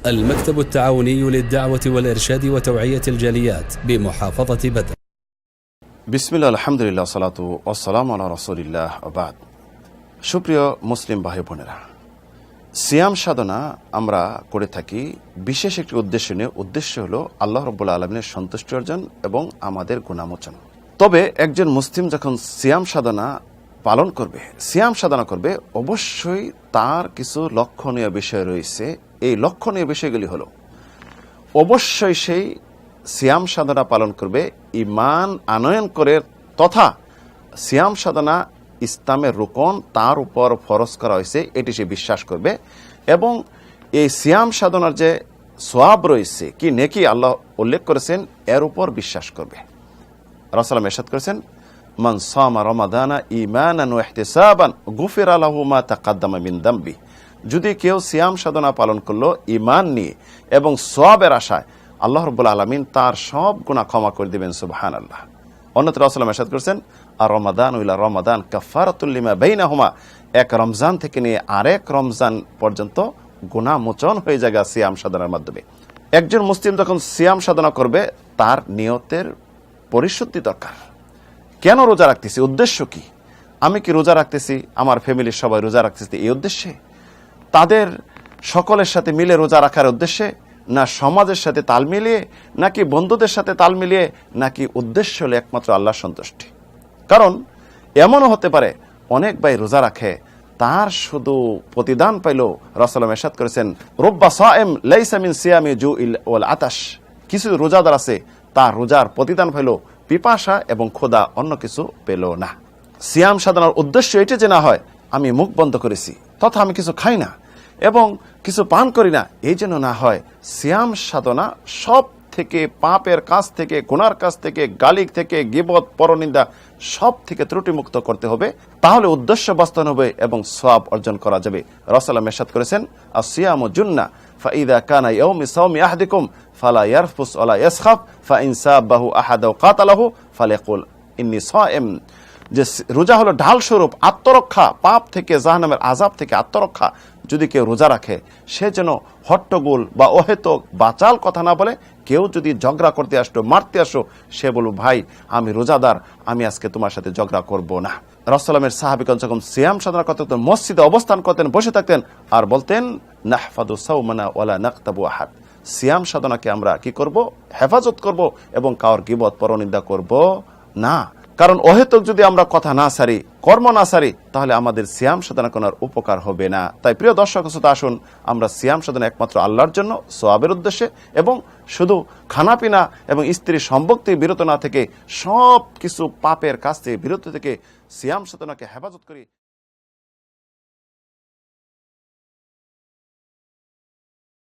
المكتب التعاوني للدعوة والإرشاد وتوعية الجاليات بمحافظة بدر. بسم الله الحمد لله والصلاة والسلام على رسول الله وبعد. সুপ্রিয় মুসলিম ভাই বোনেরা, সিয়াম সাধনা আমরা করে থাকি বিশেষ একটি উদ্দেশ্য নিয়ে। উদ্দেশ্য হলো আল্লাহ রাব্বুল আলামিনের সন্তুষ্টি অর্জন এবং আমাদের গুনাহমোচন। তবে একজন মুসলিম যখন সিয়াম সাধনা পালন করবে, সিয়াম সাধনা করবে, অবশ্যই তার কিছু লক্ষণীয় বিষয় রয়েছে। এই লক্ষণীয় বিষয়গুলি হলো, অবশ্যই সেই সিয়াম সাধনা পালন করবে ঈমান আনয়ন করে, তথা সিয়াম সাধনা ইসলামের রুকন, তার উপর ফরজ করা হয়েছে এটি সে বিশ্বাস করবে। এবং এই সিয়াম সাধনার যে সওয়াব রয়েছে, কি নেকি আল্লাহ উল্লেখ করেছেন, এর উপর বিশ্বাস করবে। রাসূল ইরশাদ করেছেন, মান সামা রমাদানা ঈমানান ওয়া ইহতিসাবান গুফিরা লাহু মা তাকাদ্দামা মিন যামবি। যদি কেউ সিয়াম সাধনা পালন করলো ঈমান নিয়ে এবং সওয়াবের আশায়, আল্লাহ রাব্বুল আলামিন তার সব গুনাহ ক্ষমা করে দিবেন। সুবহানাল্লাহ। অন্যত্র রাসূল ইরশাদ করেছেন, আর রমাদান ইলা রমাদান কাফারাতুল লিমা বাইনাহুমা। এক রমজান থেকে নিয়ে আরেক রমজান পর্যন্ত গুনাহ মোচন হয়ে যায় সিয়াম সাধনার মাধ্যমে। একজন মুসলিম যখন সিয়াম সাধনা করবে, তার নিয়তের পরিশুদ্ধি দরকার। কেন রোজা রাখতেছি, উদ্দেশ্য কি? আমি কি রোজা রাখতেছি আমার ফ্যামিলির সবাই রোজা রাখতেছি এই উদ্দেশ্যে, তাদের সকলের সাথে মিলে রোজা রাখার উদ্দেশ্যে, না সমাজের সাথে তাল মিলিয়ে, নাকি বন্ধুদের সাথে তাল মিলিয়ে, নাকি উদ্দেশ্য হলো একমাত্র আল্লাহর সন্তুষ্টি? কারণ এমনও হতে পারে অনেক ভাই রোজা রাখে, তার শুধু প্রতিদান পাইল, রাসূল ইরশাদ করেছেন, রুব্বা সায়েম লাইসা মিন সিয়ামি জুইল ওয়াল আতাশ। কিছু রোজাদার আছে, তার রোজার প্রতিদান পাইল পিপাসা এবং ক্ষুধা, অন্য কিছু পেল না। সিয়াম সাধনার উদ্দেশ্য এটা যে না হয় আমি মুখ বন্ধ করেছি, তথা আমি কিছু খাই না এবং কিছু পান করি না, এই জন্য না হয়। সিয়াম সাধনা সব থেকে পাপের কাজ থেকে, গুনার কাজ থেকে, গালিক থেকে, গীবত, পরনিন্দা সব থেকে ত্রুটিমুক্ত করতে হবে। তাহলে উদ্দেশ্য বাস্তবায়ন হবে এবং সওয়াব অর্জন করা যাবে। রাসূল ইরশাদ করেছেন, আসিয়ামু জুন্নাহ ফাইদা কানা ইয়াউমি সাওমি আহাদিকুম ফালা ইয়ারফুস ওয়ালা ইয়াসখাফ ফাইন সাবাহু আহাদাও কাতালাহু ফালিয়াকুল ইন্নী সায়েম। যে রোজা হলো ঢাল স্বরূপ আত্মরক্ষা, পাপ থেকে, জাহান্নামের আযাব থেকে আত্মরক্ষা। যদি কেউ রোজা রাখে, সে যেন হট্টগোল বা অহেতুক বাচাল কথা না বলে। কেউ যদি ঝগড়া করতে আসতো, মারতে আসো, সে বলল, ভাই আমি রোজাদার, আমি আজকে তোমার সাথে ঝগড়া করব না। রাসূলের সাহাবীগণ যখন সিয়াম সাধনা করতেন, মসজিদে অবস্থান করতেন, বসে থাকতেন আর বলতেন, নাহফাদু সাওমানা ওয়ালা নাকতাবু আহাদ। সিয়াম সাধনাকে আমরা কি করব? হেফাজত করব এবং কারোর গীবত, পরনিন্দা করব না। কারণ অহেতুক যদি আমরা কথা না সারি, কর্ম না সারি, তাহলে আমাদের সিয়াম সাধনা করার উপকার হবে না। তাই প্রিয় দর্শক শ্রোতা, আসুন আমরা সিয়াম সাধনা একমাত্র আল্লাহর জন্য, সওয়াবের উদ্দেশ্যে, এবং শুধু খানাপিনা এবং স্ত্রী সম্ভোগ বিরত না থেকে, সব কিছু পাপের কাছ থেকে বিরত থেকে সিয়াম সাধনাকে হেফাজত করি।